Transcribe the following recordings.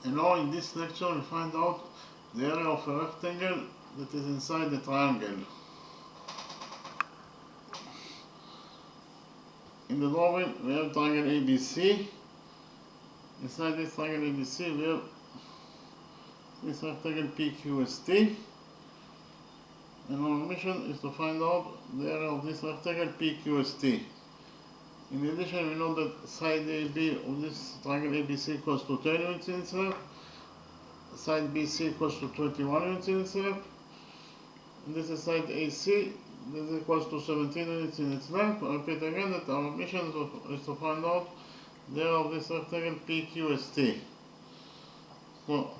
And now in this lecture we find out the area of a rectangle that is inside the triangle. In the drawing we have triangle ABC. Inside this triangle ABC we have this rectangle PQST. And our mission is to find out the area of this rectangle PQST. In addition, we know that side AB of this triangle ABC equals to 10 units in itself, side BC equals to 21 units in itself, and this is side AC, this is equals to 17 units in its length. I repeat again that our mission is to find out the area of this rectangle PQST. So,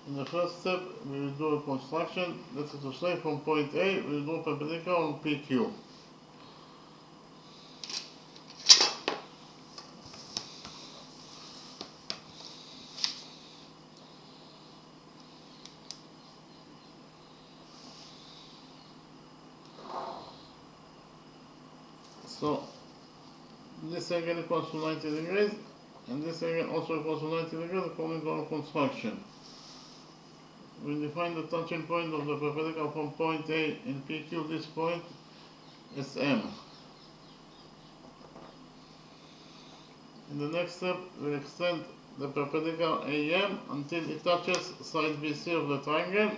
in the first step, we will do a construction, that is to say, from point A, we will do perpendicular on PQ. So, this angle equals to 90 degrees, and this angle also equals to 90 degrees according to our construction. We define the touching point of the perpendicular from point A in PQ, this point is M. In the next step, we extend the perpendicular AM until it touches side BC of the triangle.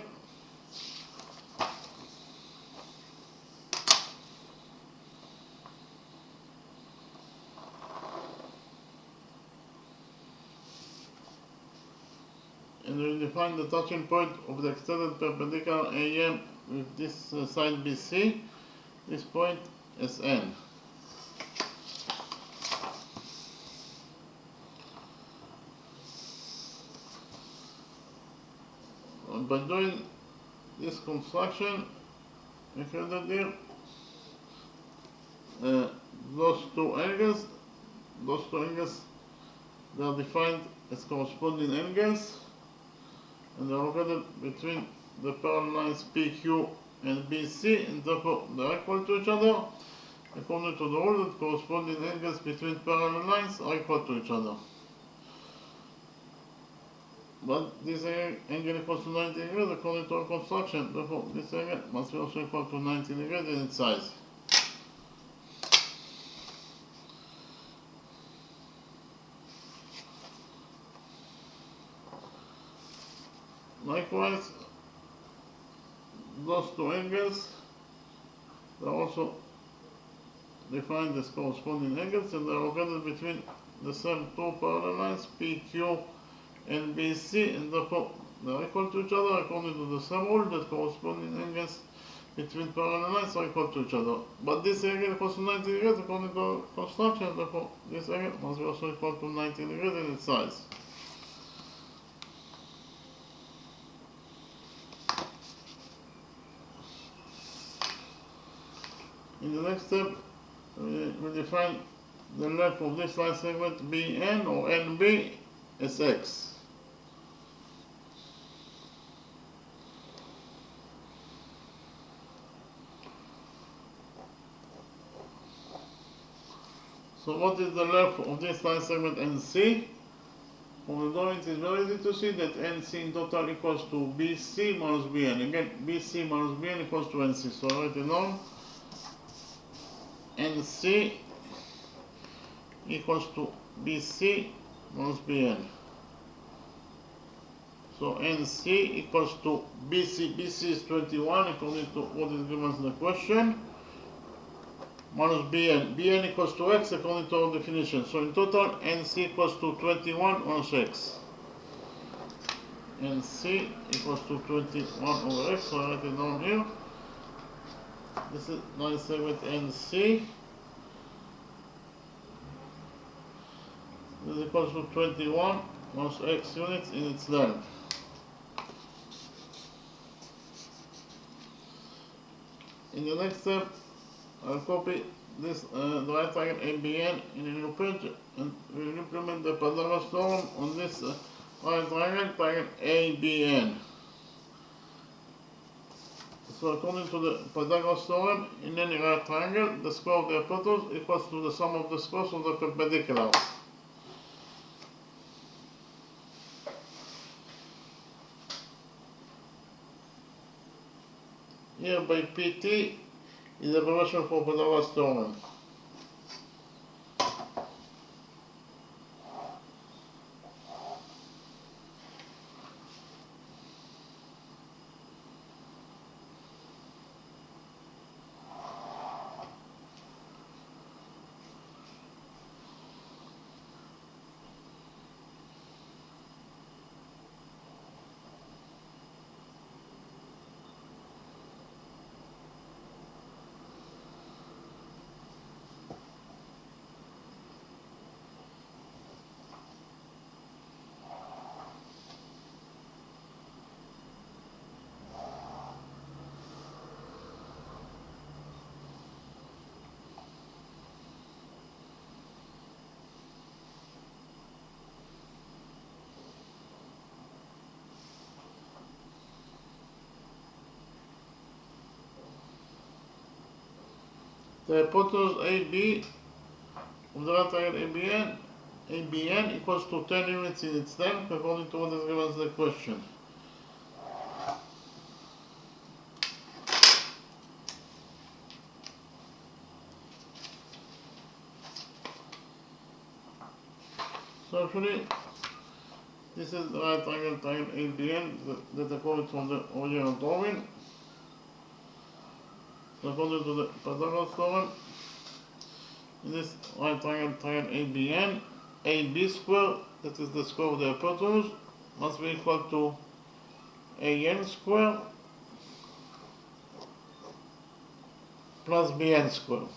And we define the touching point of the extended perpendicular AM with this side BC. This point is N. By doing this construction, we can here those two angles, they are defined as corresponding angles, and they are located between the parallel lines PQ and BC, and therefore they are equal to each other, according to the rule that corresponding angles between parallel lines are equal to each other. But this angle equals to 90 degrees according to our construction, therefore this angle must be also equal to 90 degrees in its size. Likewise, those two angles are also defined as corresponding angles, and they are located between the same two parallel lines PQ and BC, and therefore they are equal to each other according to the same rule that corresponding angles between parallel lines are equal to each other. But this angle equals to 90 degrees according to our construction, therefore this angle must be also equal to 90 degrees in its size. In the next step, we define the length of this line segment BN or NB as X. So what is the length of this line segment NC? From the drawing it is very easy to see that NC in total equals to BC minus BN. Again, BC minus BN equals to NC. So I write it down. NC equals to BC minus BN. So NC equals to BC. BC is 21 according to what is given in the question. Minus Bn. Bn equals to x according to our definition. So in total, NC equals to 21 minus x. NC equals to 21 over x. So I write it down here. This is line segment NC. This is equals to 21 minus x units in its length. In the next step, I'll copy this the right triangle ABN in a new page, and we'll implement the Pythagoras theorem on this right triangle ABN. So according to the Pythagoras theorem, in any right triangle, the square of the apertures equals to the sum of the squares of the perpendiculars. here by PT is abbreviation for Pythagoras theorem. The hypotenuse AB of the right triangle ABN equals to 10 units in its length according to what is given as the question. So actually, this is the right triangle ABN that according to the original drawing. So according to the Pythagoras theorem, in this right triangle ABN, AB square, that is the square of the hypotenuse, must be equal to AN square plus BN square.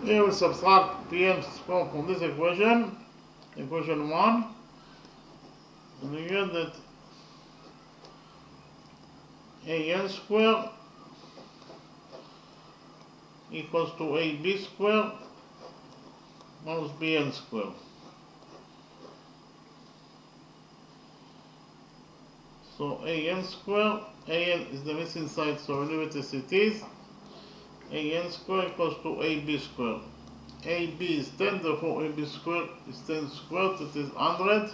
Here we subtract BN square from this equation, equation 1, and we get that AN square equals to AB square minus BN square. So AN square, AN is the missing side, so we leave it as it is. AN square equals to AB square. AB is 10, therefore AB square is 10 squared, that is 100,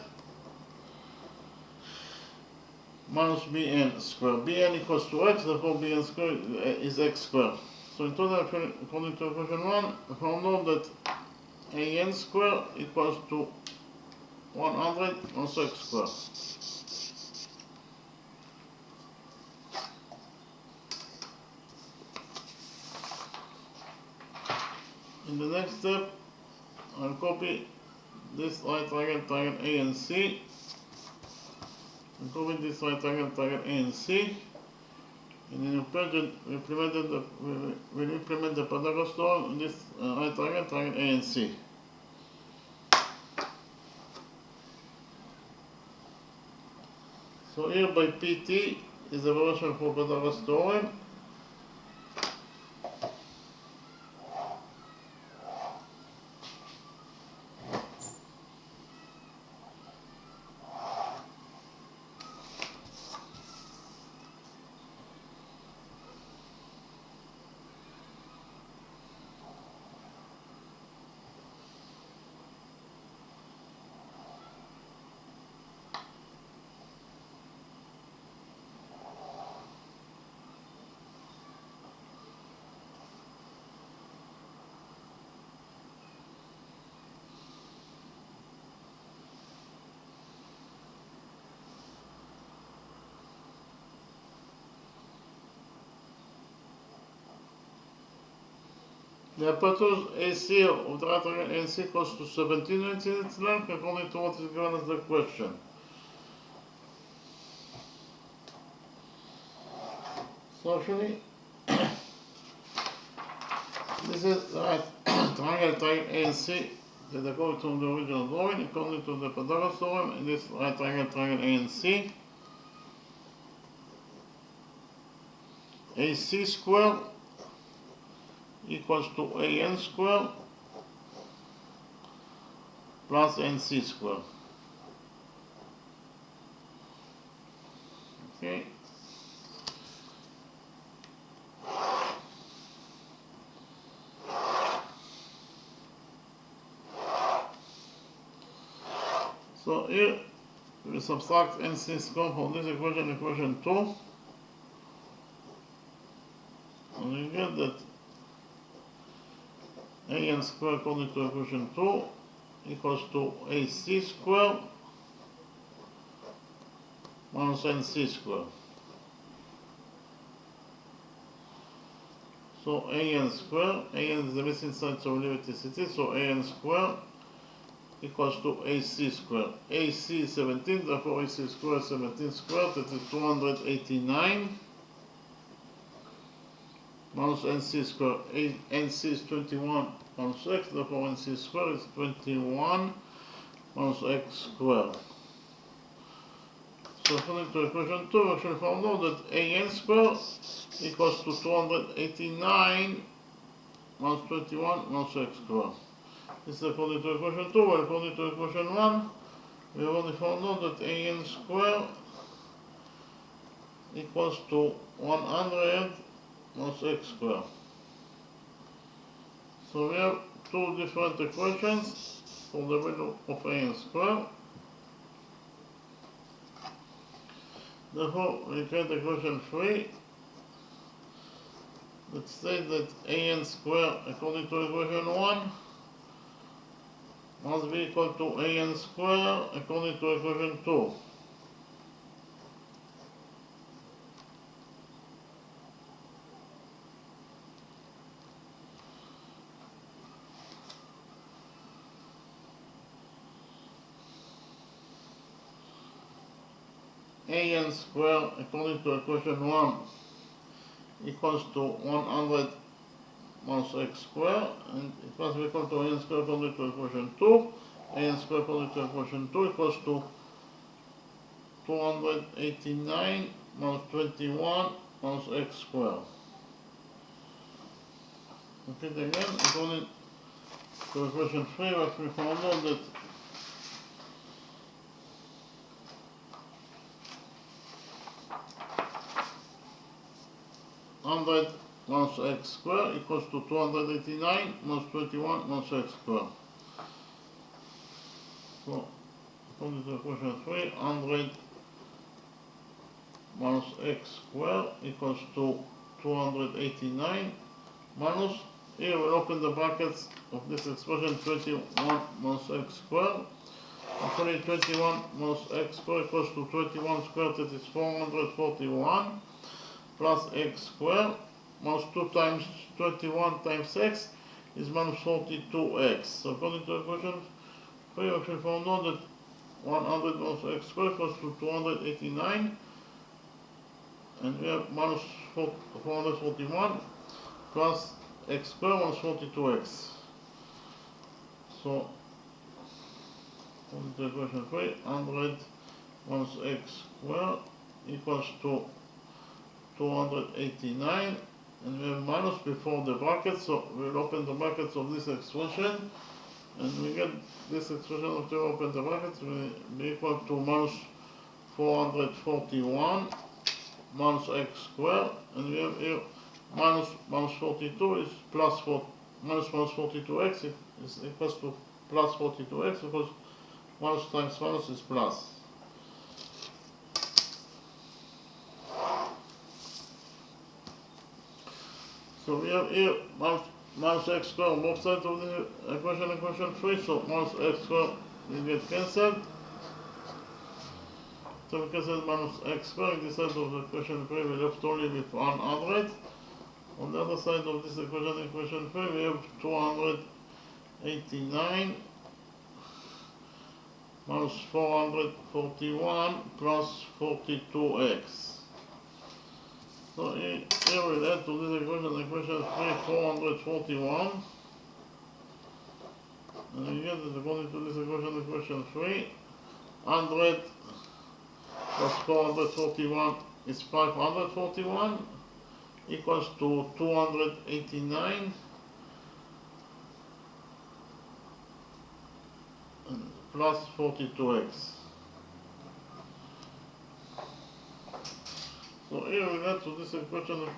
minus BN square. BN equals to x, therefore BN square is x squared. So in total, according to equation 1, we found out that AN square equals to 100 minus x squared. In the next step, I'll copy this right triangle A and C. I'll copy this right triangle A and C. And then we'll implement the Pythagoras theorem in this right triangle A and C. So here by PT is the version for Pythagoras theorem. The hypotenuse AC of the right triangle AC equals to 17 units in its length according to what is given as the question. So actually, this is the right triangle AC that according to the original drawing, according to the Pythagoras theorem, in this right triangle ANC. AC square equals to AN square plus NC square. Okay. So here we subtract NC squared from this equation 2, and we get that AN squared according to equation 2 equals to AC squared minus NC squared. So AN squared, AN is the missing sign, so we leave it as it is, so AN squared equals to AC squared. AC is 17, therefore AC squared is 17 squared, that is 289 minus NC squared. NC is 21 minus X, therefore NC squared is 21 minus X squared. So according to equation 2, we actually found out that AN squared equals to 289 minus 21 minus X squared. This is according to equation 2, while according to equation 1, we have only found out that AN squared equals to 100 minus X squared. So we have two different equations for the value of AN squared. Therefore, we get equation 3 that states that AN squared according to equation 1 must be equal to AN squared according to equation 2. AN squared according to equation 1 equals to 100 minus X squared, and it must be equal to AN squared according to equation 2. AN squared according to equation 2 equals to 289 minus 21 minus X squared. Repeat again, according to equation 3, what we found out that hundred minus X squared equals to 289 minus 21 minus X squared. So according to equation 3, 100 minus X squared equals to 289 minus, here we'll open the brackets of this expression, 21 minus X squared. Actually 21 minus X squared equals to 21 squared, that is 441 plus X squared minus 2 times 21 times X is minus 42X. So according to equation 3, we actually found out that 100 minus X squared equals to 289, and we have minus 441 plus X squared minus 42X. So according to equation 3, 100 minus X squared equals to 289, and we have minus before the brackets, so we'll open the brackets of this expression, and we get this expression after we open the brackets will be equal to minus 441 minus X squared, and we have here minus 42 is plus 4, minus 42X is equals to plus 42X, because minus times minus is plus. So we have here minus X squared on both sides of the equation 3, so minus X squared will get cancelled. So we cancel minus X squared in this side of the equation 3, we left only with 100. On the other side of this equation 3, we have 289 minus 441 plus 42X. So here we'll add to this equation 3, 441, and we get that according to this equation 3, 100 plus 441 is 541 equals to 289 plus 42X. So here we get to this equation,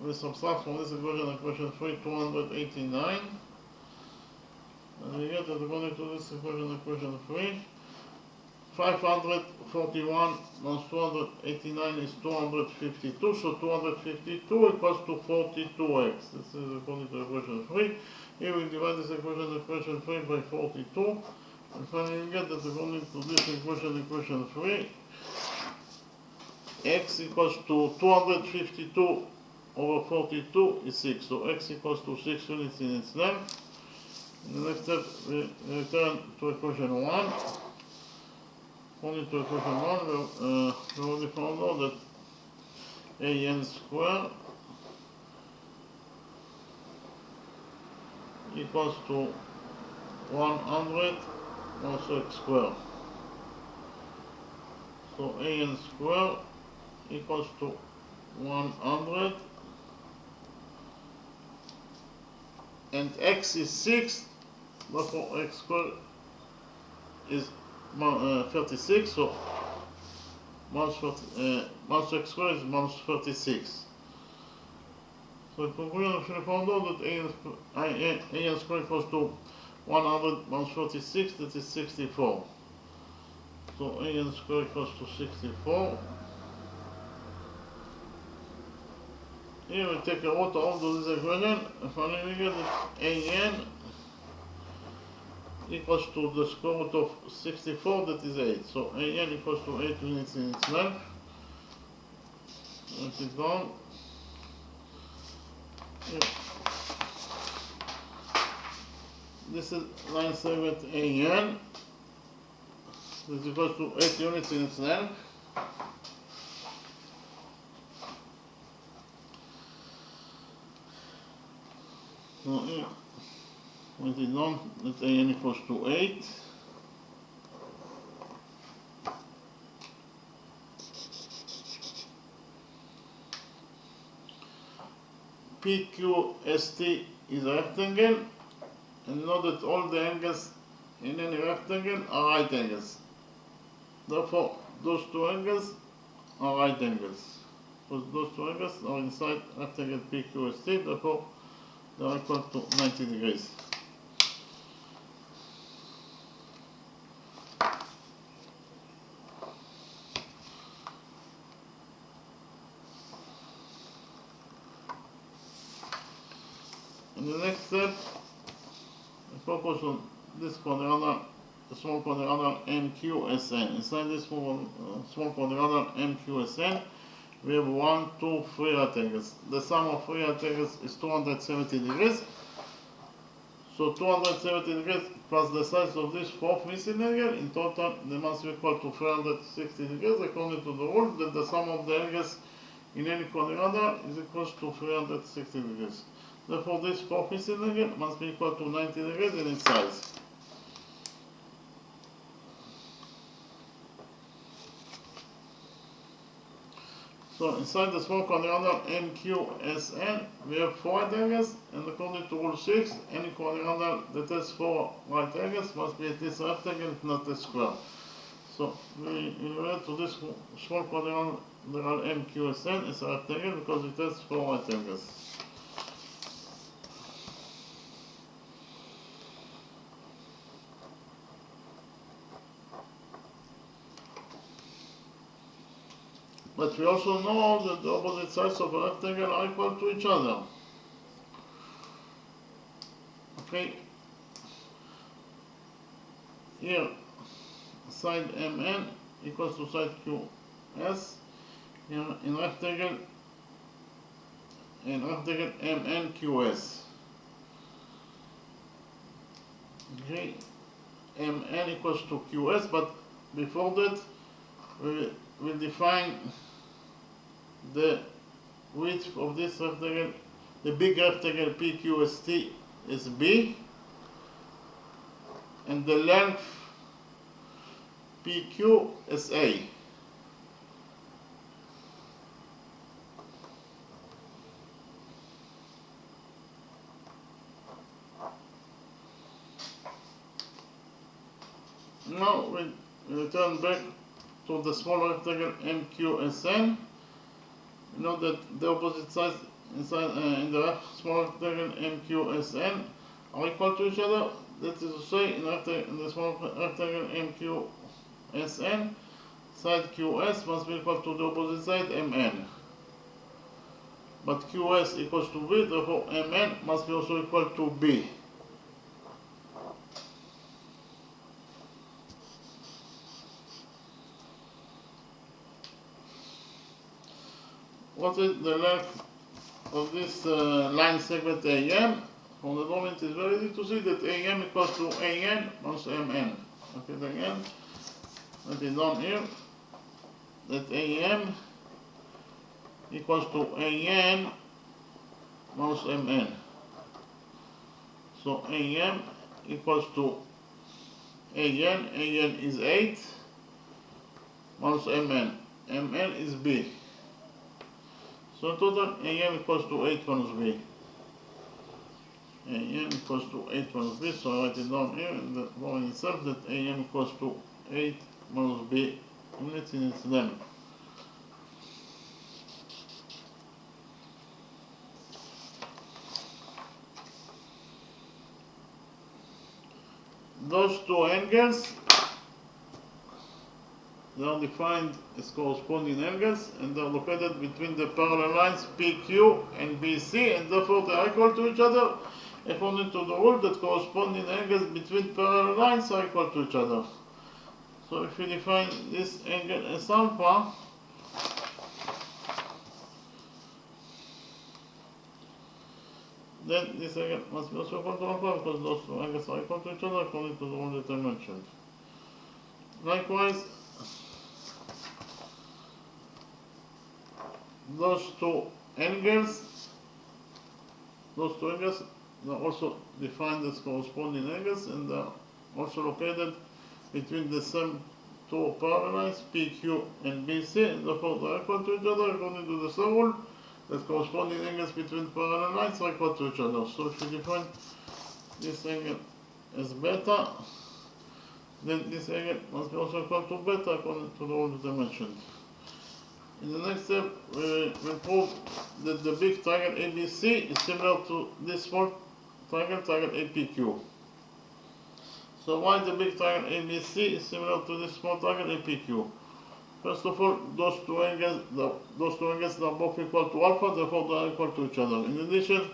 we subtract from this equation 3, 289, and we get that according to this equation 3, 541 minus 289 is 252, so 252 equals to 42x. This is according to equation 3. Here we divide this equation 3 by 42, and finally we get that according to this equation 3, x equals to 252 over 42 is 6, so x equals to 6 units in its length. In the next step, we return to equation 1. According to equation 1, we already found out that an squared equals to 100 also x squared. So an squared equals to 100, and x is 6, therefore x squared is 36, so minus x squared is minus 36. So in conclusion, we found out that an squared equals to 100 minus 36, that is 64. So an squared equals to 64. Here we take a root out of this equation, and finally we get that an equals to the square root of 64, that is 8. So an equals to 8 units in its length. Write it down. Here. This is line segment an. This is equals to 8 units in its length. So here, write it down, that an equals to 8. PQST is a rectangle, and know that all the angles in any rectangle are right angles. Therefore, those two angles are right angles. Because those two angles are inside rectangle PQST, therefore they are equal to 90 degrees. In the next step, we focus on this quadrangle, the small quadrangle MQSN. Inside this small quadrangle MQSN, we have 1, 2, 3 right angles. The sum of 3 right angles is 270 degrees. So 270 degrees plus the size of this fourth missing angle, in total they must be equal to 360 degrees, according to the rule that the sum of the angles in any quadrangle is equal to 360 degrees. Therefore, this fourth missing angle must be equal to 90 degrees in its size. So inside the small quadrangle MQSN, we have 4 right angles, and according to rule 6, any quadrangle that has 4 right angles must be at least a rectangle, if not a square. So we relate to this small quadrangle MQSN as a rectangle because it has 4 right angles. But we also know that the opposite sides of a rectangle are equal to each other. Okay. Here, side MN equals to side QS. Here, in rectangle MNQS. Okay. MN equals to QS, but before that, we will define the width of this rectangle. The big rectangle PQST is B, and the length PQ is A. Now we return back to the small rectangle MQSN. You know that the opposite sides inside in the small rectangle MQSN are equal to each other. That is to say, in the small rectangle Sn, side QS must be equal to the opposite side Mn. But QS equals to B, therefore Mn must be also equal to B. What is the length of this line segment AM? From the drawing it is very easy to see that AM equals to AN minus MN. Okay, again, that is down here, that AM equals to AN minus MN. So AM equals to AN is 8 minus MN, MN is B. So in total, AM equals to 8 minus B. AM equals to 8 minus B, so I write it down here in the drawing itself that AM equals to 8 minus B units in its length. Those two angles, they are defined as corresponding angles and they are located between the parallel lines PQ and BC, and therefore they are equal to each other according to the rule that corresponding angles between parallel lines are equal to each other. So if we define this angle as alpha, then this angle must be also equal to alpha because those two angles are equal to each other according to the rule that I mentioned. Likewise, those two angles are also defined as corresponding angles and are also located between the same two parallel lines PQ and BC, and therefore they are equal to each other according to the same rule that corresponding angles between parallel lines are equal to each other. So if we define this angle as beta, then this angle must be also equal to beta according to the rule that I mentioned. In the next step, we will prove that the big triangle ABC is similar to this small triangle APQ. So why the big triangle ABC is similar to this small triangle APQ? First of all, those two angles are both equal to alpha, therefore they are equal to each other. In addition,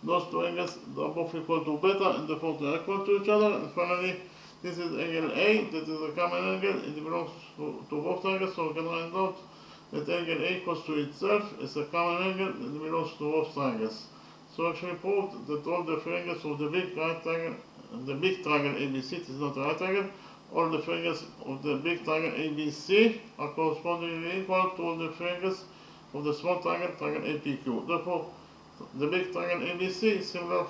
those two angles are both equal to beta, and therefore they are equal to each other. And finally, this is angle A, that is a common angle, it belongs to both angles, so we can find out that angle A equals to itself is a common angle that belongs to both triangles. So actually proved that all the three angles of the big triangle ABC, it is not a right triangle, all the three angles of the big triangle ABC are correspondingly equal to all the three angles of the small triangle APQ. Therefore, the big triangle ABC is similar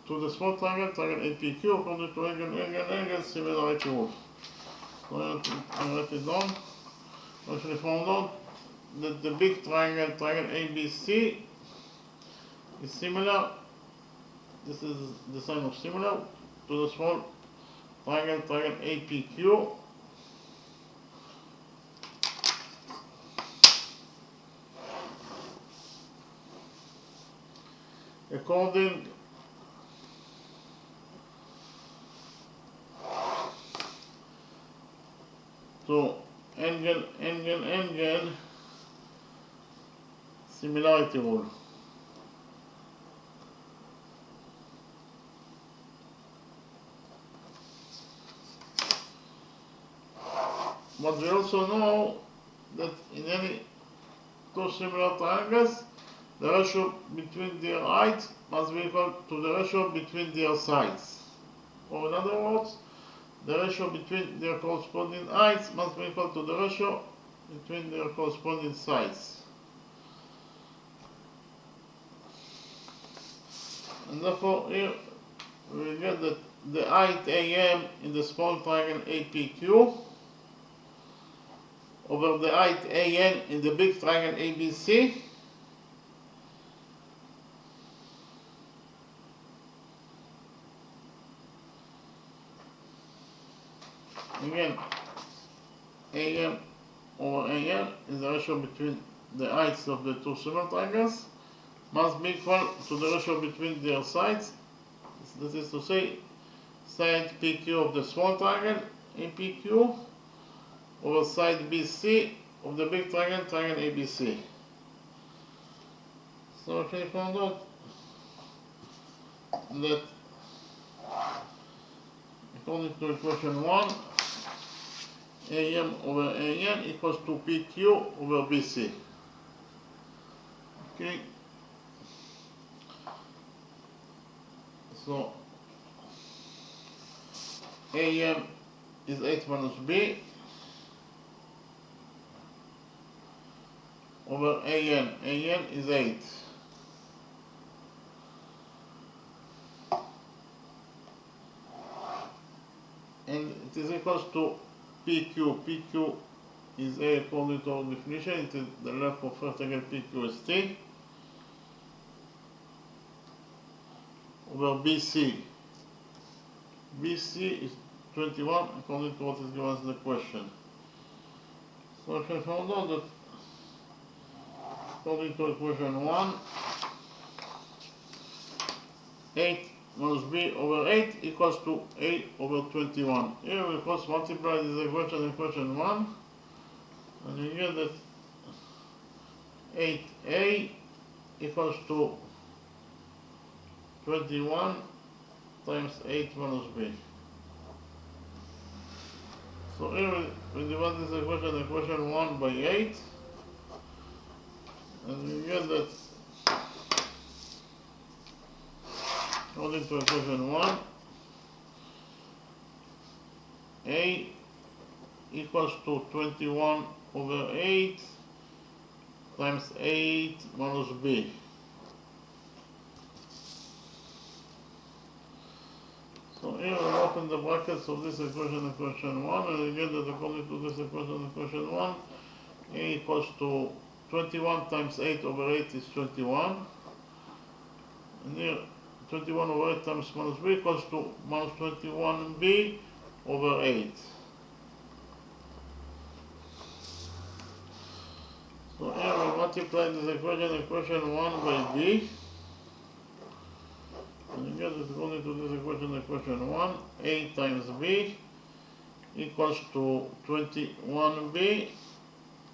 to the small triangle APQ according to angle similarity rule. So I write it down. Actually found out that the big triangle ABC is similar, this is the sign of similar, to the small triangle APQ according to angle similarity rule. But we also know that in any two similar triangles, the ratio between their heights must be equal to the ratio between their sides. Or in other words, the ratio between their corresponding heights must be equal to the ratio between their corresponding sides. And therefore here we get that the height AM in the small triangle APQ over the height AN in the big triangle ABC again, AM over AN is the ratio between the heights of the two similar triangles must be equal to the ratio between their sides. That is to say, side PQ of the small triangle APQ over side BC of the big triangle, triangle ABC. So we found out that according to equation 1, AM over AN equals to PQ over BC. Okay. So AM is 8 minus B over AN. AN is 8. And it is equals to PQ. PQ is A according to our definition. It is the length of rectangle PQST over BC. BC is 21 according to what is given in the question. So if I found out that according to equation 1, 8 minus B over 8 equals to A over 21. Here we first multiply this equation and equation 1, and you get that 8A equals to 21 times 8 minus B. So here we divide this equation 1 by 8, and you get that according to equation 1, A equals to 21 over 8 times 8 minus B. So here we open the brackets of this equation 1, and you get that according to this equation 1, A equals to 21 times 8 over 8 is 21. And here 21 over 8 times minus B equals to minus 21B over 8. So here we multiply this equation 1 by B. And you get that according to this equation 1, A times B equals to 21B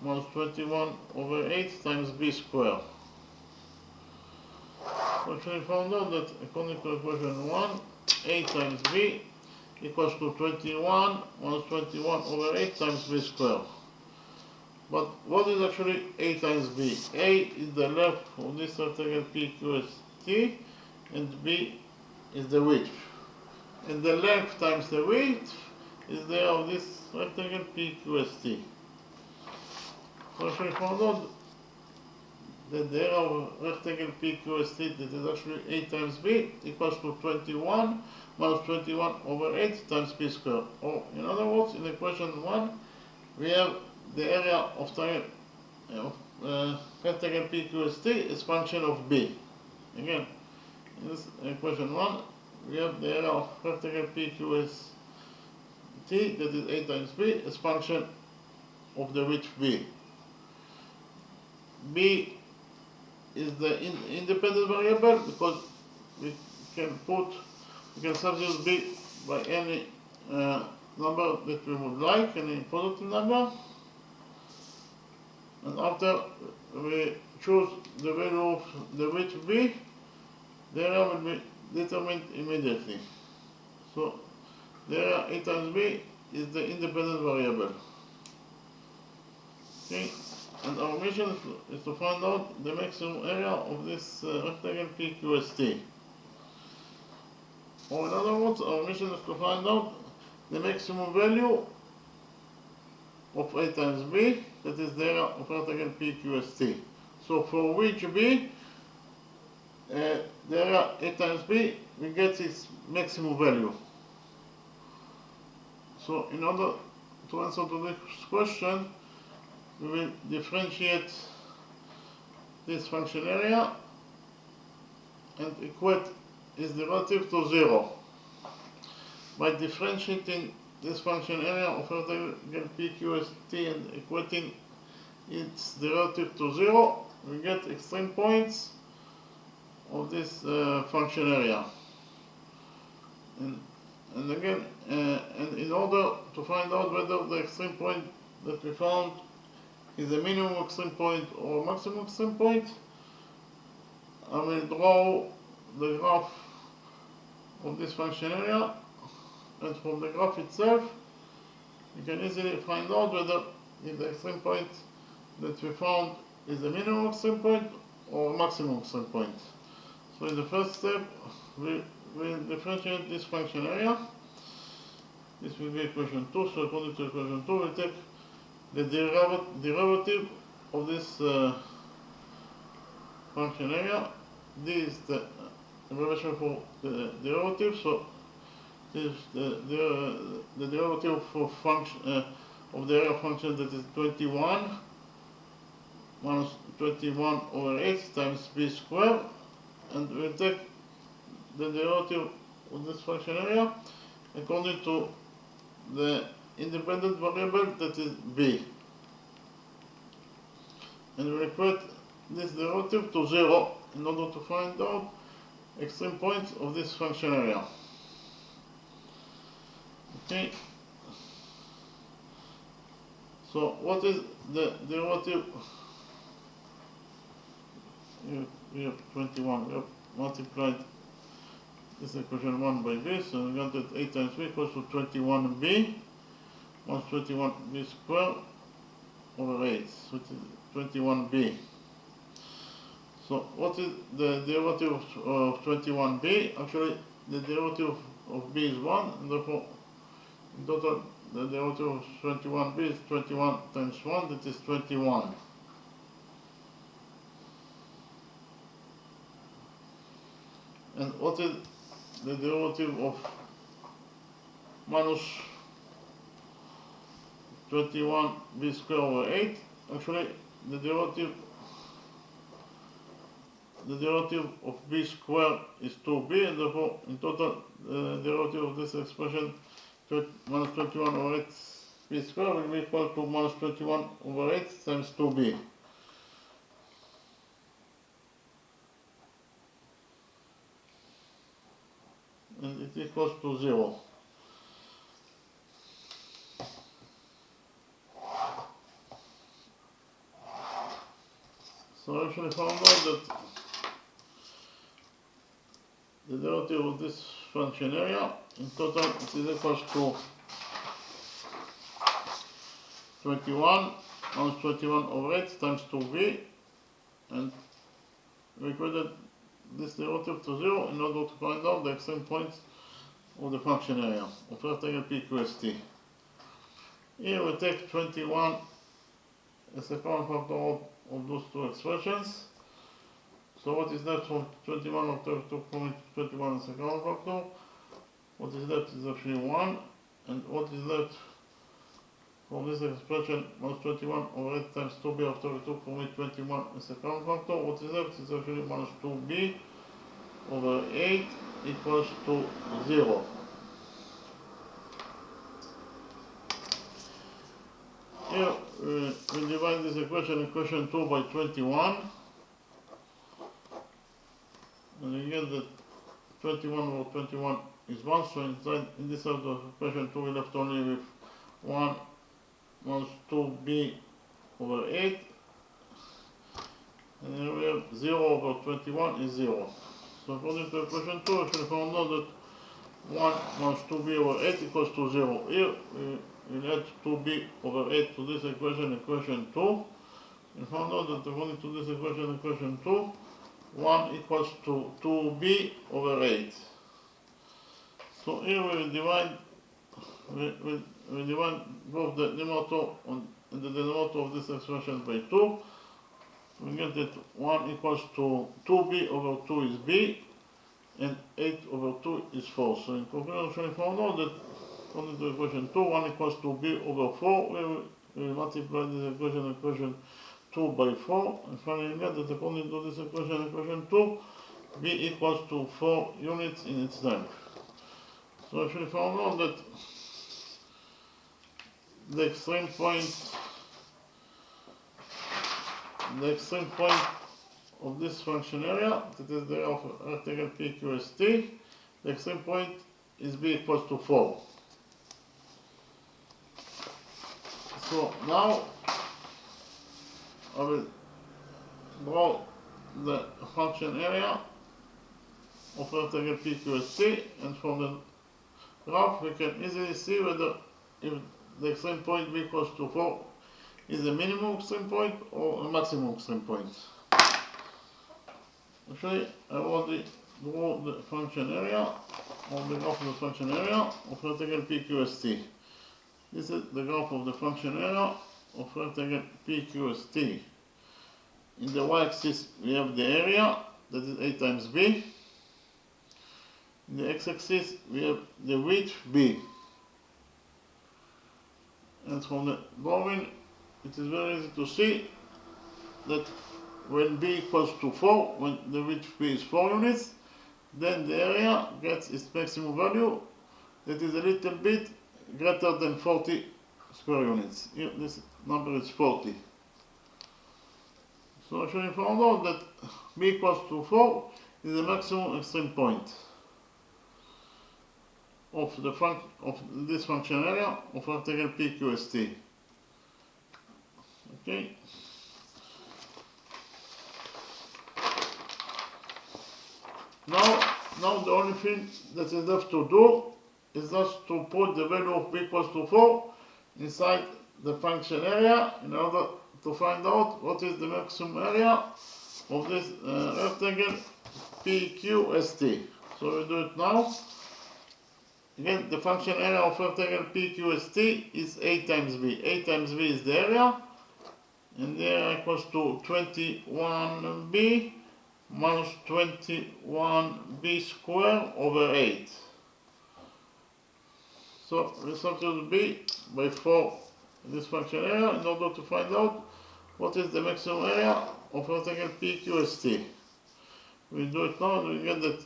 minus 21 over 8 times B squared. So we found out that according to equation 1, A times B equals to 21 minus 21 over 8 times B squared. But what is actually A times B? A is the length of this rectangle PQST, and B is the width. And the length times the width is there of this rectangle PQST. So if we found out that the area of rectangle PQST, that is actually A times B, equals to 21 minus 21 over 8 times B squared. Or in other words, in equation 1, we have the area of rectangle PQST is function of B. Again, in this equation 1, we have the area of rectangle PQST, that is A times B, is function of the width B. B is the independent variable because we can substitute B by any number that we would like, any positive number. And after we choose the value of the width B, the area will be determined immediately. So the area A times B is the independent variable. Okay, and our mission is to find out the maximum area of this rectangle PQST. Or in other words, our mission is to find out the maximum value of A times B, that is the area of rectangle PQST. So for which B, the area A times B, we get its maximum value. So in order to answer to this question, we will differentiate this function area and equate its derivative to 0. By differentiating this function area of rectangle PQST and equating its derivative to 0, we get extreme points of this function area. And again, and in order to find out whether the extreme point that we found is a minimum extreme point or maximum extreme point. I will draw the graph of this function area, and from the graph itself you can easily find out whether if the extreme point that we found is a minimum extreme point or maximum extreme point. So in the first step we will differentiate this function area. This will be equation 2, so according to equation 2 we'll take the derivative of this function area. This is the abbreviation for the derivative, so this is the derivative for function of the area function, that is 21 minus 21 over 8 times b squared, and we'll take the derivative of this function area according to the independent variable, that is b, and we equate this derivative to 0 in order to find out extreme points of this function area. Okay, so what is the derivative? We have 21, we have multiplied this equation 1 by b, so we got that 8 times b equals to 21b minus 21b squared over 8, which is 21b. So what is the derivative of 21b? Actually the derivative of b is 1, and therefore in total the derivative of 21b is 21 times 1, that is 21. And what is the derivative of minus 21b squared over 8? Actually the derivative of b squared is 2b, and therefore in total the derivative of this expression minus 21 over 8 b squared will be equal to minus 21 over 8 times 2b. And it equals to 0. So I actually found out that the derivative of this function area in total it is equals to 21 minus 21 over 8 times 2b, and we equated this derivative to 0 in order to find out the extreme points of the function area of rectangle PQST. Here we take 21 as a common factor of those two expressions. So what is left from 21 over 32.21 as a common factor? What is left is actually 1, and what is left from this expression minus 21 over 8 times 2b of 32.21 as a common factor. What is left is actually minus 2b over 8 equals to 0. Here we divide this equation 2 by 21, and we get that 21 over 21 is 1, so in this side of equation 2 we left only with 1 minus 2b over 8, and here we have 0 over 21 is 0. So according to equation 2, actually found out that 1 minus 2b over 8 equals to 0. Here we add 2b over 8 to this equation 2, and found out that according to this equation 2, 1 equals to 2b over 8. So here we divide both the numerator and the denominator of this expression by 2. We get that 1 equals to 2b over 2 is b, and 8 over 2 is 4. So in conclusion, we found out that according to equation 2, 1 equals to b over 4. We multiply this equation 2 by 4, and finally get that according to this equation 2, b equals to 4 units in its length. So actually found out that the extreme point of this function area, that is the area of rectangle PQST, the extreme point is b equals to 4. So now I will draw the function area of rectangle PQST, and from the graph we can easily see whether if the extreme point b equals to 4 is a minimum extreme point or a maximum extreme point. Actually, I already draw the function area, or the graph of the function area of rectangle PQST. This is the graph of the function area of rectangle PQST. In the y-axis we have the area, that is a times b. In the x-axis we have the width b. And from the drawing it is very easy to see that when b equals to 4, when the width b is 4 units, then the area gets its maximum value, that is a little bit greater than 40 square units. Here this number is 40. So actually we found out that b equals to 4 is the maximum extreme point of this function area of rectangle PQST. Okay. Now the only thing that is left to do is just to put the value of b equals to 4 inside the function area in order to find out what is the maximum area of this rectangle PQST. So we do it now. Again, the function area of rectangle PQST is a times b. A times b is the area, and the area equals to 21b minus 21b squared over 8. So we substitute b by 4 in this function area in order to find out what is the maximum area of rectangle PQST. We do it now and we get that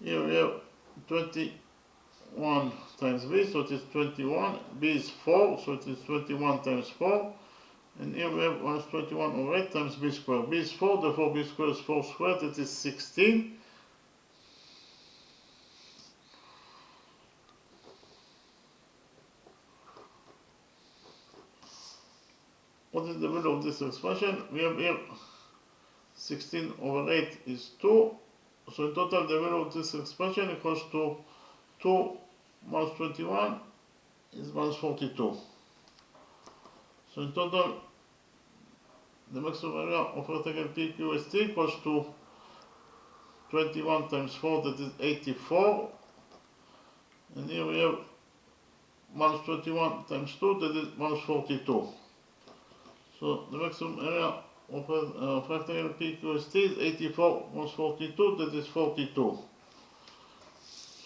here we have 21 times b, so it is 21, b is 4, so it is 21 times 4, and here we have minus 21 over 8 times b squared. B is 4, therefore b squared is 4 squared, that is 16. What is the value of this expression? We have here 16 over 8 is 2, so in total the value of this expression equals to 2 minus 21 is minus 42. So in total the maximum area of rectangle PQST equals to 21 times 4, that is 84, and here we have minus 21 times 2, that is minus 42. So the maximum area of rectangle PQST is 84 minus 42, that is 42.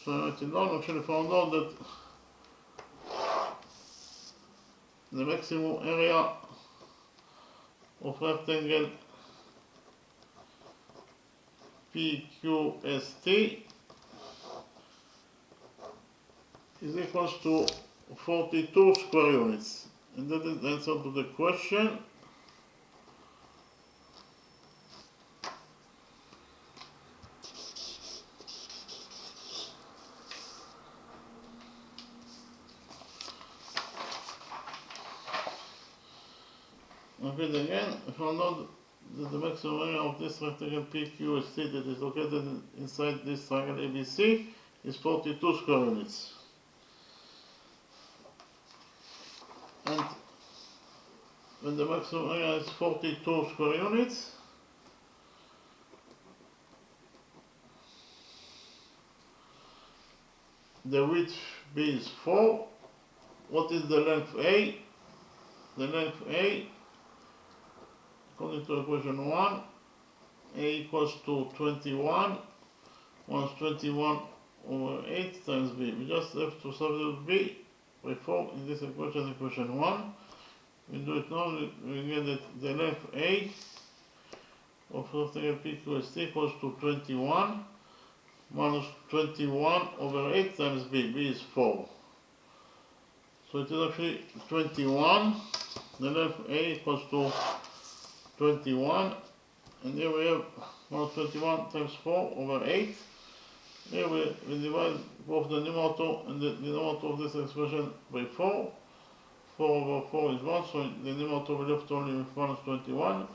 So I write it down. Actually found out that the maximum area of rectangle PQST is equals to 42 square units. And that is the answer to the question. Okay, again, I found out that the maximum area of this rectangle PQST that is located inside this triangle ABC is 42 square units. And when the maximum area is 42 square units, the width B is 4. What is the length A? The length A, according to equation 1, A equals to 21 minus 21 over 8 times B. We just have to substitute B by 4 in this equation 1. We do it now, we get that the length A of rectangle PQST equals to 21 minus 21 over 8 times B. B is 4. So it is actually 21. The length A equals to 21. And here we have minus 21 times 4 over 8. Here we divide both the numerator and the denominator of this expression by 4. 4 over 4 is 1, so the numerator left only with 1 is 21,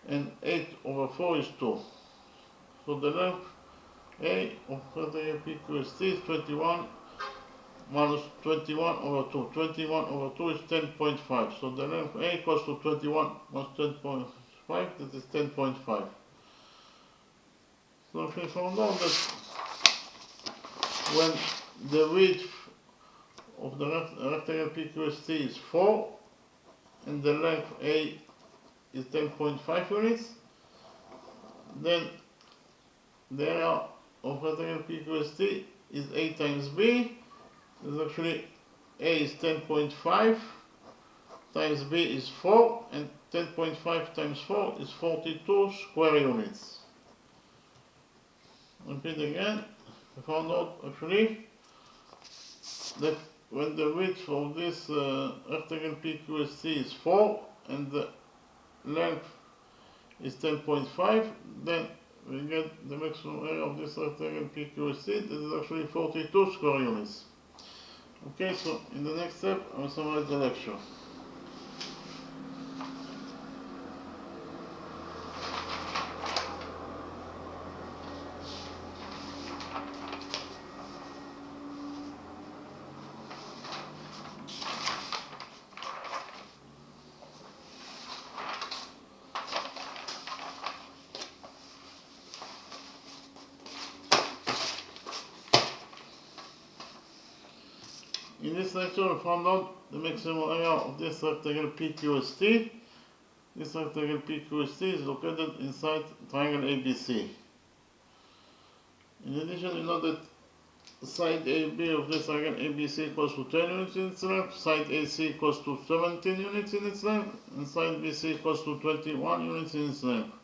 and 8 over 4 is 2. So the length A of rectangle PQST is 21 minus 21 over 2. 21 over 2 is 10.5. So the length A equals to 21 minus 10.5, that is 10.5. So if we found out that when the width of the rectangle PQST is 4 and the length A is 10.5 units, then the area of rectangle PQST is A times B. Is actually A is 10.5 times B is 4, and 10.5 times 4 is 42 square units. Repeat again. We found out actually that when the width of this rectangle PQST is 4 and the length is 10.5, then we get the maximum area of this rectangle PQST, that is actually 42 square units. Okay, so in the next step, I will summarize the lecture. In this lecture, we found out the maximum area of this rectangle PQST. This rectangle PQST is located inside triangle ABC. In addition, you know that side AB of this triangle ABC equals to 10 units in its length, side AC equals to 17 units in its length, and side BC equals to 21 units in its length.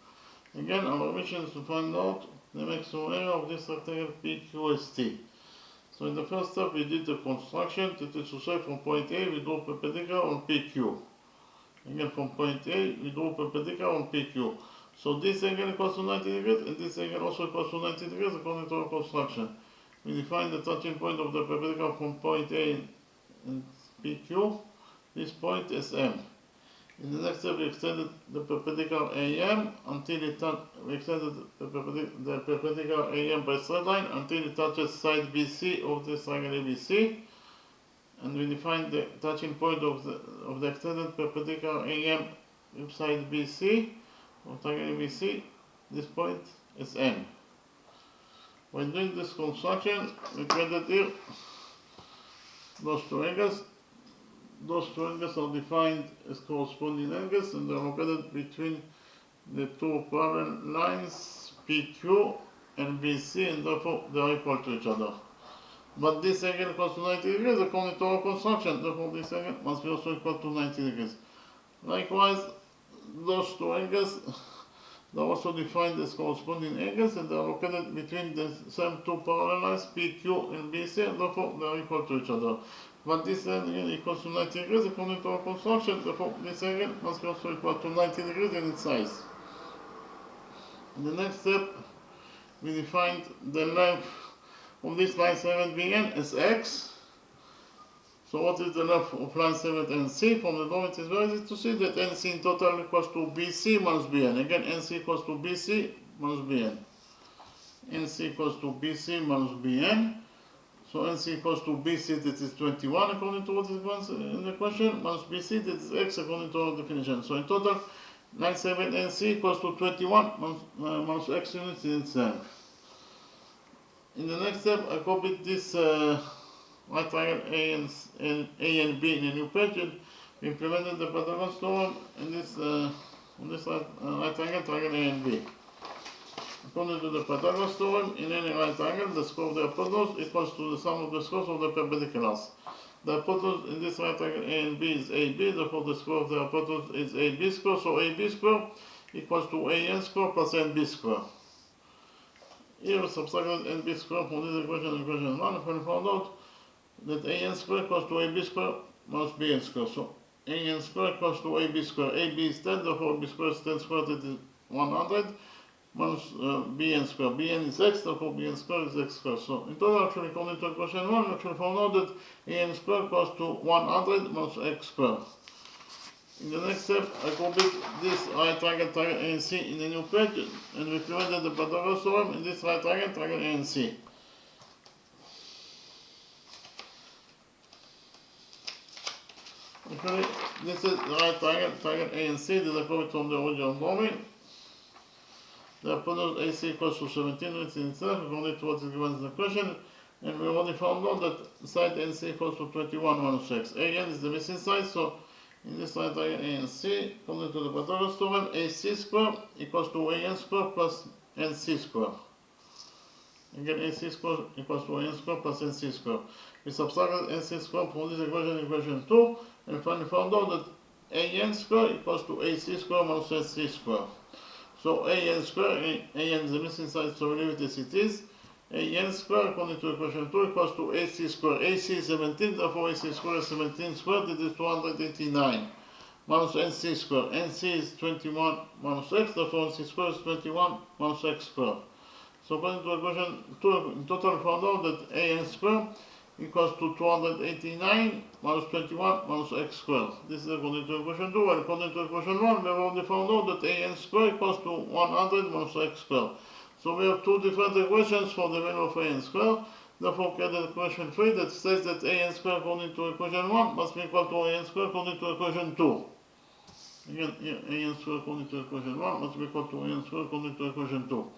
Again, our mission is to find out the maximum area of this rectangle PQST. So in the first step, we did the construction. That is to say, from point A, we drew perpendicular on PQ. Again, from point A, we drew perpendicular on PQ. So this angle equals to 90 degrees, and this angle also equals to 90 degrees according to our construction. We define the touching point of the perpendicular from point A and PQ, this point as M. In the next step, we extended the perpendicular AM until it we extended the perpendicular AM by straight line until it touches side BC of this triangle ABC, and we defined the touching point of the extended perpendicular AM with side BC of triangle ABC, this point is N. When doing this construction, we created here those two angles. Those two angles are defined as corresponding angles, and they are located between the two parallel lines PQ and BC, and therefore they are equal to each other. But this angle equals to 90 degrees according to our construction, therefore this angle must be also equal to 90 degrees. Likewise, those two angles they are also defined as corresponding angles, and they are located between the same two parallel lines PQ and BC, and therefore they are equal to each other. But this angle equals to 90 degrees according to our construction, therefore this angle must be also equal to 90 degrees in its size. In the next step, we defined the length of this line segment BN as x. So what is the length of line segment NC? From the drawing, it is very easy to see that NC in total equals to BC minus BN. Again, NC equals to BC minus BN. NC equals to BC minus BN. So NC equals to BC, that is 21 according to what is given in the question, minus BC, that is x according to our definition. So in total, line segment NC equals to 21 minus x units in its length. In the next step, I copied this right triangle A and B in a new page, and we implemented the Pythagoras theorem in this on this right triangle, triangle A and B. According to the Pythagoras theorem, in any right triangle, the square of the hypotenuse equals to the sum of the squares of the perpendiculars. The hypotenuse in this right triangle A and B is AB, therefore the square of the hypotenuse is AB square, so AB square equals to AN square plus NB square. Here we subtracted NB square from this equation and equation 1, and we found out that AN square equals to AB square minus BN square. So AN square equals to AB square. AB is 10, therefore AB square is 10 squared, that is 100. minus bn square. Bn is x, therefore bn square is x square. So in total, actually, according to equation 1, we actually found out that an square equals to 100 minus x square. In the next step, I complete this right triangle, triangle A and C in a new page, and we implemented the Pythagoras theorem in this right triangle, triangle A and C. Actually, this is the right triangle, triangle A and C, that I copied from the original drawing. The hypotenuse AC equals to 17 units in itself, according to what is given in the question, and we already found out that side NC equals to 21 minus x. AN is the missing side, so in this right triangle A and C, according to the Pythagoras theorem, AC square equals to AN square plus NC square. Again, AC square equals to AN square plus NC square. We subtracted NC square from this equation, equation 2, and finally found out that AN square equals to AC square minus NC square. So AN square, AN is the missing side, so we leave it as it is. AN square, according to equation 2, equals to AC square. AC is 17, therefore AC square is 17 squared, that is 289. Minus NC square. NC is 21 minus x, therefore NC square is 21 minus x square. So according to equation 2, in total we found out that AN square equals to 289 minus 21 minus x squared. This is according to equation 2, and according to equation 1, we have already found out that AN square equals to 100 minus x squared. So we have two different equations for the value of AN square. Therefore, we get equation 3 that says that AN square according to equation 1 must be equal to AN square according to equation 2. Again, here, AN square according to equation 1 must be equal to AN square according to equation 2.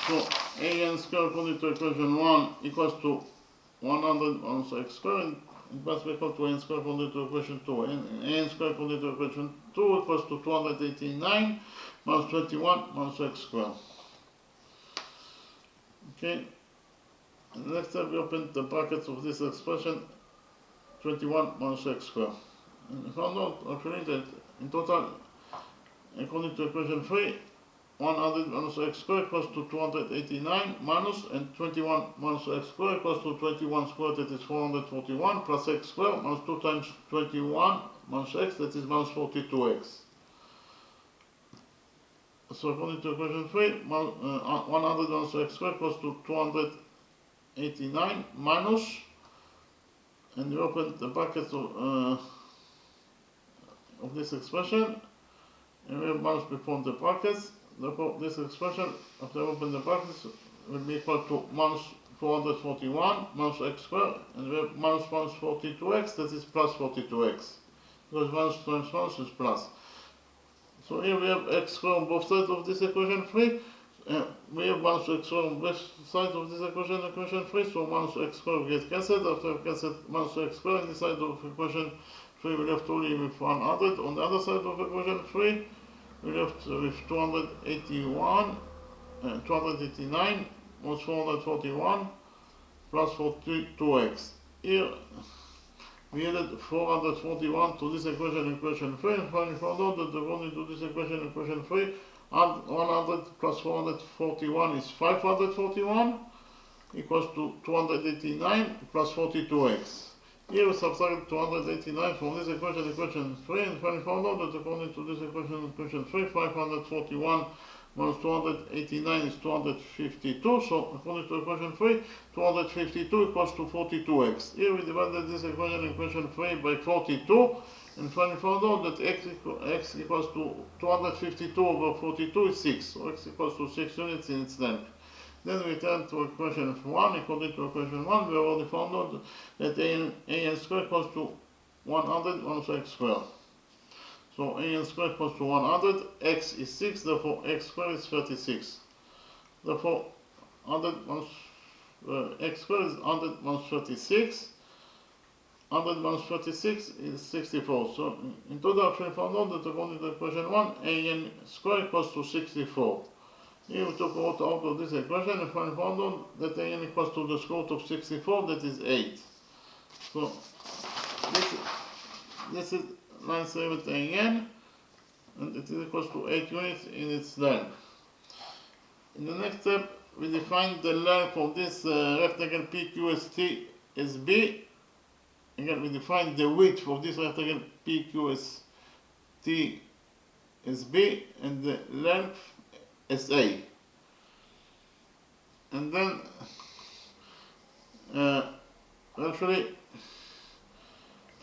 So AN square according to equation 1 equals to 100 minus x square, and it must be equal to AN square according to equation 2. And AN square according to equation 2 equals to 289 minus 21 minus x square. Okay. And next time we open the brackets of this expression, 21 minus x square. And we found out actually that in total, according to equation 3, 100 minus x square equals to 289 minus, and 21 minus x square equals to 21 squared, that is 441, plus x square minus 2 times 21 minus x, that is minus 42x. So according to equation 3, 100 minus x square equals to 289 minus, and we open the brackets of this expression, and we have minus before the brackets. Therefore, this expression, after I open the brackets, will be equal to minus 441 minus x squared, and we have minus 42x, that is plus 42x. Because minus times minus is plus. So here we have x squared on both sides of this equation 3. We have minus x squared on both sides of this equation 3, so minus x squared will get cancelled. After I've cancelled minus x squared on this side of equation 3, we're left only with 100. On the other side of equation 3, we're left with 289 minus 441 plus 42x. Here we added 441 to this equation 3, and finally found out that according to this equation 3, 100 plus 441 is 541, equals to 289 plus 42x. Here we subtract 289 from this equation 3, and finally found out that according to this equation 3, 541 minus 289 is 252, so according to equation 3, 252 equals to 42x. Here we divided this equation 3 by 42, and finally found out that x equals to 252 over 42 is 6, so x equals to 6 units in its length. Then we turn to equation 1. According to equation 1, we already found out that AN square equals to 100 minus x squared. So AN square equals to 100, x is 6, therefore x squared is 36. Therefore, 100 minus x squared is 100 minus 36. 100 minus 36 is 64. So in total, we found out that according to equation 1, AN square equals to 64. Here we took out of this equation and found out that AN equals to the square root of 64, that is 8. So this is line segment AN, and it is equals to 8 units in its length. In the next step, we define the length of this rectangle PQST as B, again we define the width of this rectangle PQST as B and the length as A. And then actually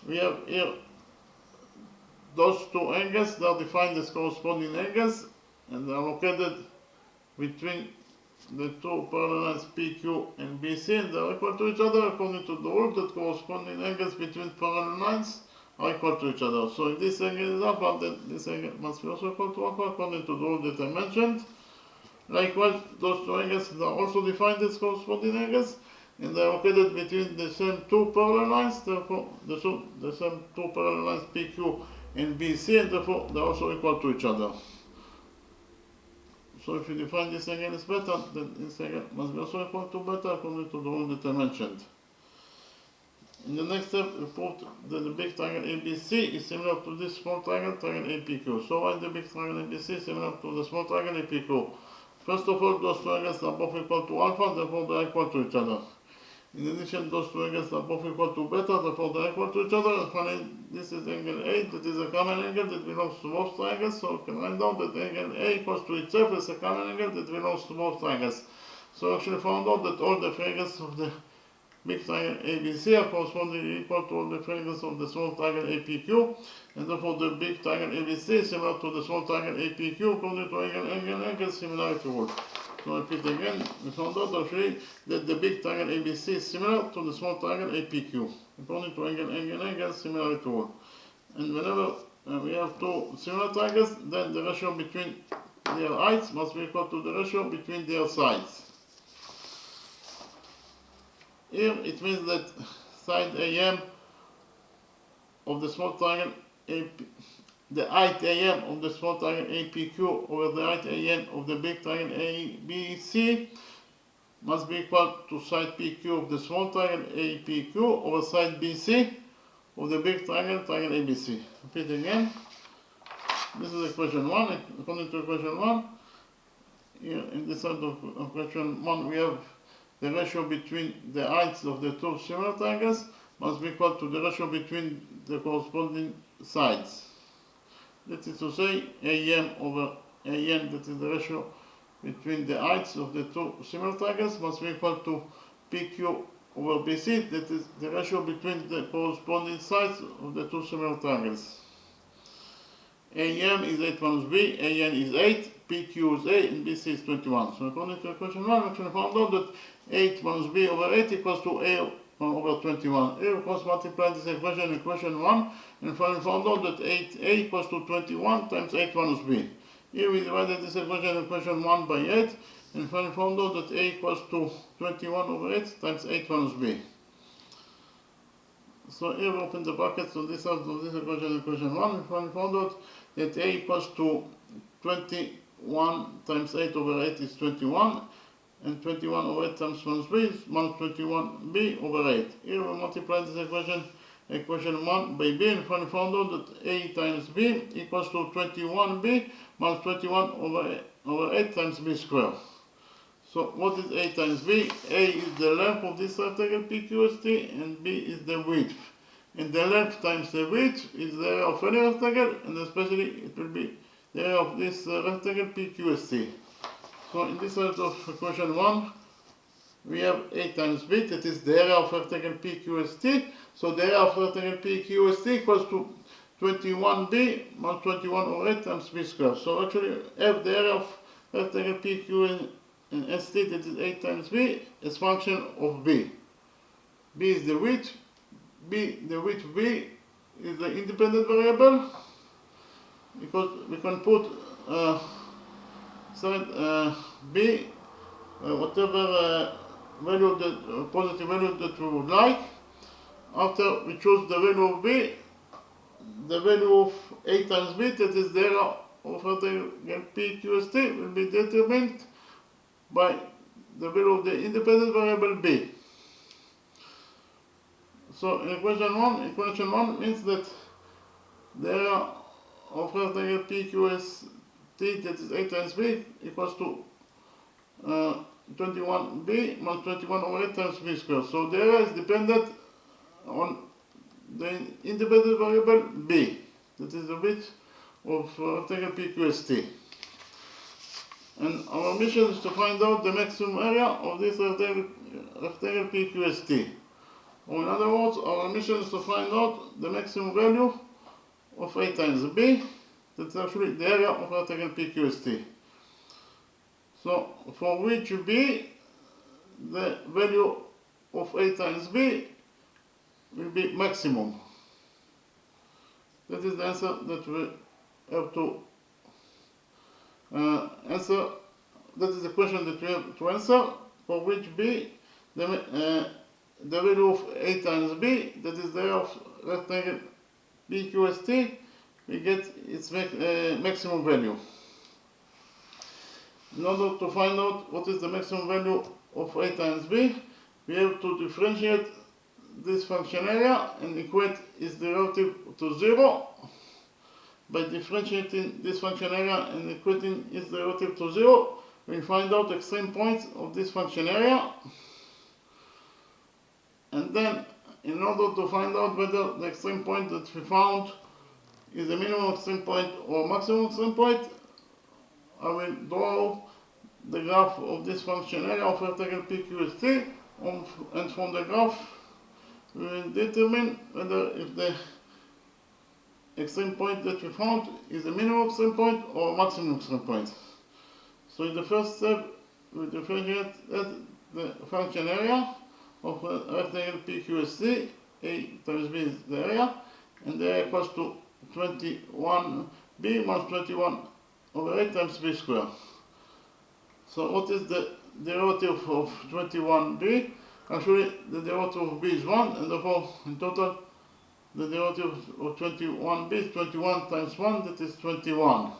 we have here those two angles. They are defined as corresponding angles and they are located between the two parallel lines PQ and BC, and they are equal to each other according to the rule that corresponding angles between parallel lines are equal to each other. So if this angle is alpha, then this angle must be also equal to alpha according to the rule that I mentioned. Likewise, those two angles are also defined as corresponding angles, and they are located between the same two parallel lines, therefore the same two parallel lines PQ and BC, and therefore they are also equal to each other. So if you define this angle as beta, then this angle must be also equal to beta according to the rule that I mentioned. In the next step, we proved that the big triangle ABC is similar to this small triangle, triangle APQ. So why the big triangle ABC is similar to the small triangle APQ? First of all, those two angles are both equal to alpha, therefore they are equal to each other. In addition, those two angles are both equal to beta, therefore they are equal to each other. And finally, this is angle A, that is a common angle that belongs to both triangles, so we can write down that angle A equals to itself as a common angle that belongs to both triangles. So we actually found out that all the angles of the big triangle ABC are correspondingly equal to all the angles of the small triangle APQ, and therefore the big triangle ABC is similar to the small triangle APQ according to angle similarity rule. So repeat again, we found out actually that the big triangle ABC is similar to the small triangle APQ according to angle similarity rule. And whenever we have two similar triangles, then the ratio between their heights must be equal to the ratio between their sides. Here it means that side AM of the small triangle AP, the height AM of the small triangle APQ over the height AN of the big triangle ABC must be equal to side PQ of the small triangle APQ over side BC of the big triangle ABC. Repeat again. This is equation 1. According to equation 1, here in this side of equation 1 we have the ratio between the heights of the two similar triangles must be equal to the ratio between the corresponding sides. That is to say, AM over AN, that is the ratio between the heights of the two similar triangles, must be equal to PQ over BC, that is the ratio between the corresponding sides of the two similar triangles. AM is 8 minus B, AN is 8, PQ is 8, and BC is 21. So according to equation 1, we actually found out that 8 minus B over 8 equals to A over 21. Here we cross multiply this equation, equation 1, and finally found out that 8A equals to 21 times 8 minus B. Here we divided this equation, equation 1 by 8, and finally found out that A equals to 21 over 8 times 8 minus B. So here we open the brackets on this side of this equation, equation 1, and finally found out that A equals to 21 times 8 over 8 is 21, and 21 over 8 times minus B is minus 21b over 8. Here we multiply this equation, equation 1 by b, and finally found out that A times b equals to 21b minus 21 over 8 times b squared. So what is A times b? A is the length of this rectangle PQST, and b is the width. And the length times the width is the area of any rectangle, and especially it will be the area of this rectangle PQST. So in this side of equation 1, we have A times B, that is the area of rectangle PQST. So the area of rectangle PQST equals to 21b minus 21 over 8 times b squared. So actually have the area of rectangle PQ and ST, that is A times B, as function of B. B is the width. The width B is the independent variable, because we can put side B whatever value that positive value that we would like. After we choose the value of B, the value of A times B, that is the area of rectangle PQST, will be determined by the value of the independent variable B. So in equation 1 means that the area of rectangle PQST, that is A times B, equals to 21b minus 21 over 8 times b squared. So the area is dependent on the independent variable b, that is the width of rectangle PQST. And our mission is to find out the maximum area of this rectangle PQST. Or in other words, our mission is to find out the maximum value of a times b, that's actually the area of rectangle PQST. So for which b, the value of a times b will be maximum. That is the answer that we have to answer. That is the question that we have to answer, for which b, the value of a times b, that is the area of rectangle PQST, we get its maximum value. In order to find out what is the maximum value of a times b, we have to differentiate this function area and equate its derivative to 0. By differentiating this function area and equating its derivative to 0, we find out extreme points of this function area. And then, in order to find out whether the extreme point that we found is a minimum extreme point or maximum extreme point, I will draw the graph of this function area of rectangle PQST, and from the graph we will determine whether if the extreme point that we found is a minimum extreme point or maximum extreme point. So in the first step, we differentiate the function area of rectangle PQST, a times b is the area, and the area equals to 21b minus 21 over 8 times b squared. So what is the derivative of 21b? Actually, the derivative of b is 1, and therefore, in total, the derivative of 21b is 21 times 1, that is 21.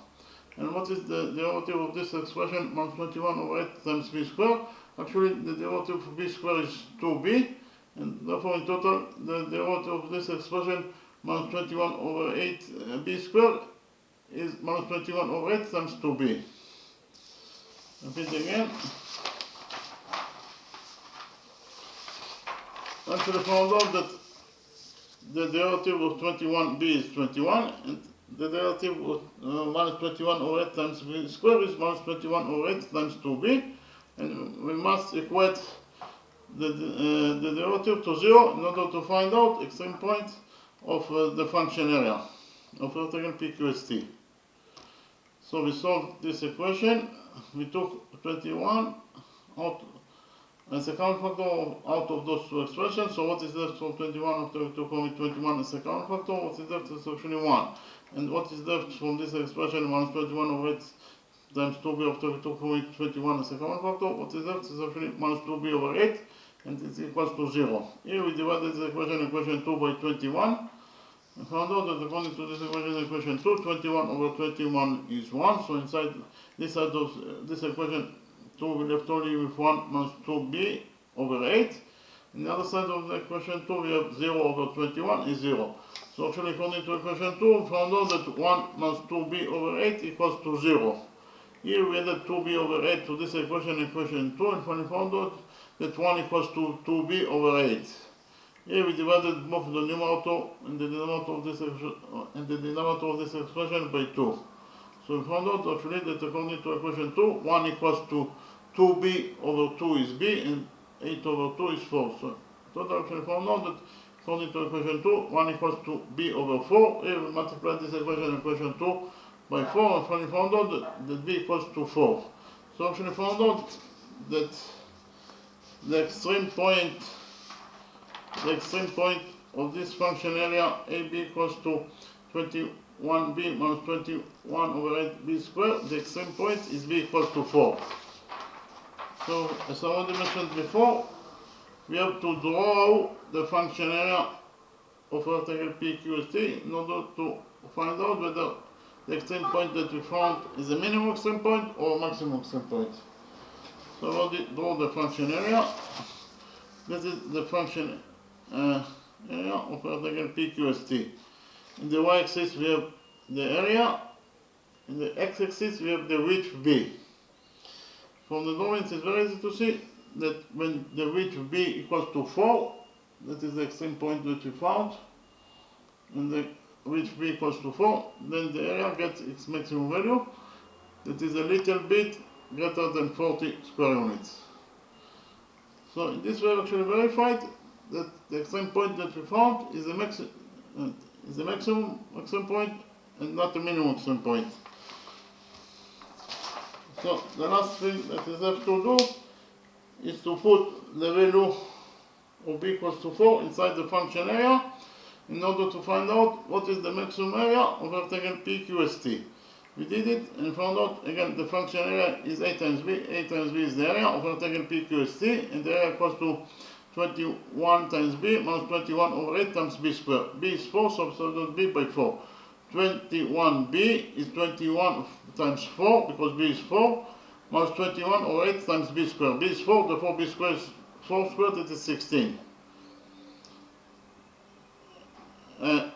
And what is the derivative of this expression, minus 21 over 8 times b squared? Actually, the derivative of b squared is 2b, and therefore, in total, the derivative of this expression, minus 21 over 8b squared, is minus 21 over 8 times 2b. Repeat again. Actually found out that the derivative of 21b is 21, and the derivative of minus 21 over 8 times b squared is minus 21 over 8 times 2b, and we must equate the derivative to 0 in order to find out extreme point of the function area of rectangle PQST. So we solved this equation. We took 21 out as a common factor out of those two expressions. So what is left from 21 after we took only 21 as a common factor? What is left is actually 1. And what is left from this expression, minus 21 over 8 times 2b after we took only 21 as a common factor? What is left is actually minus 2b over 8, and it's equals to 0. Here we divided the equation 2 by 21. I found out that according to this equation 2, 21 over 21 is 1. So inside this side of this equation 2, we left only with 1 minus 2b over 8. In the other side of the equation 2, we have 0 over 21 is 0. So actually, according to equation 2, we found out that 1 minus 2b over 8 equals to 0. Here we added 2b over 8 to this equation 2, and finally found out that 1 equals to 2b over 8. Here we divided both the numerator and the denominator of this expression by 2. So we found out actually that according to equation 2, 1 equals to 2b over 2 is b, and 8 over 2 is 4. So total actually found out that according to equation 2, 1 equals to b over 4. Here we multiply this equation 2 by 4, and finally found out that b equals to 4. So actually found out that the extreme point of this function area AB equals to 21b minus 21 over 8b squared. The extreme point is b equals to 4. So, as I already mentioned before, we have to draw the function area of rectangle PQST in order to find out whether the extreme point that we found is a minimum extreme point or maximum extreme point. So I already draw the function area. This is the function area of rectangle PQST. In the y-axis we have the area, in the x-axis we have the width b. From the drawings it's very easy to see that when the width b equals to 4, that is the extreme point that we found. and the width b equals to 4, then the area gets its maximum value, that is a little bit greater than 40 square units. So in this way we actually verified that the extreme point that we found is the maximum extreme point and not the minimum extreme point. So the last thing that is left to do is to put the value of b equals to 4 inside the function area in order to find out what is the maximum area of rectangle PQST. We did it and found out again the function area is a times b. A times b is the area of rectangle PQST, and the area equals to 21 times b minus 21 over 8 times b squared. B is 4, so substitute b by 4. 21b is 21 times 4 because b is 4 minus 21 over 8 times b squared. B is 4, therefore b squared is 4 squared, it is 16.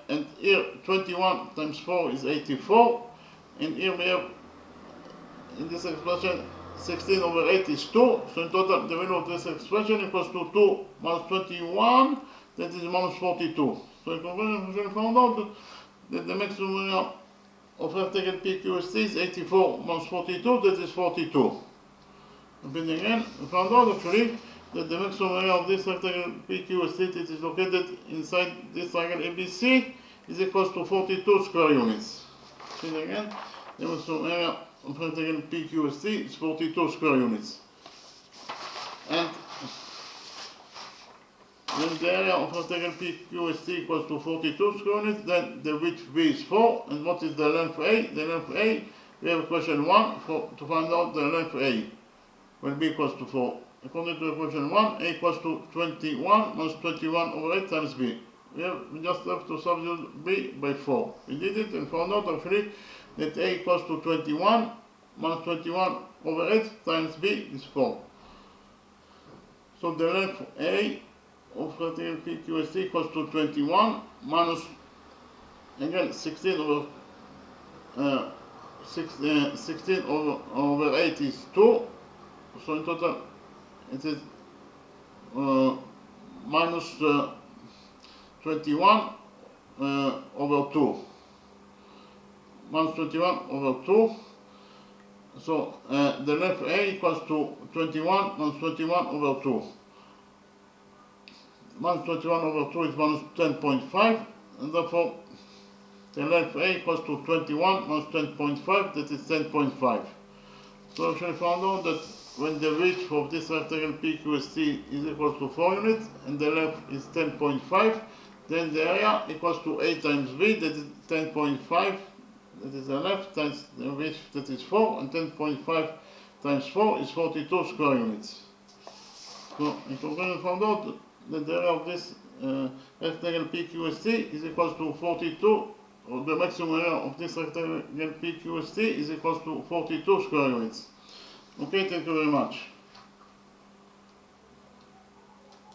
And here 21 times 4 is 84, and here we have in this expression 16 over 8 is 2, so in total the value of this expression equals to 2 minus 21, that is minus 42. So in conclusion we found out that the maximum area of rectangle PQST is 84 minus 42, that is 42. And then again we found out actually that the maximum area of this rectangle PQST that is located inside this triangle ABC is equals to 42 square units. Then again, the maximum area of rectangle PQST is 42 square units. And when the area of rectangle PQST equals to 42 square units, then the width B is 4. And what is the length A? The length A, we have question 1 to find out the length A when B equals to 4. According to equation 1, A equals to 21 minus 21 over 8 times B. We just have to substitute B by 4. We did it and found out actually that A equals to 21 minus 21 over 8 times B is 4. So the length A of rectangle PQST equals to 21 minus, again, 16 over 8 is 2. So in total it is minus 21 over 2. Minus 21 over 2. So the length A equals to 21 minus 21 over 2. Minus 21 over 2 is minus 10.5, and therefore the length A equals to 21 minus 10.5, that is 10.5. So we actually found out that when the width of this rectangle PQST is equal to 4 units and the length is 10.5, then the area equals to A times B, that is 10.5, that is the length, times the width, that is 4, and 10.5 times 4 is 42 square units. So in conclusion, found out that the area of this rectangle PQST is equal to 42, or the maximum area of this rectangle PQST is equal to 42 square units. Okay, thank you very much.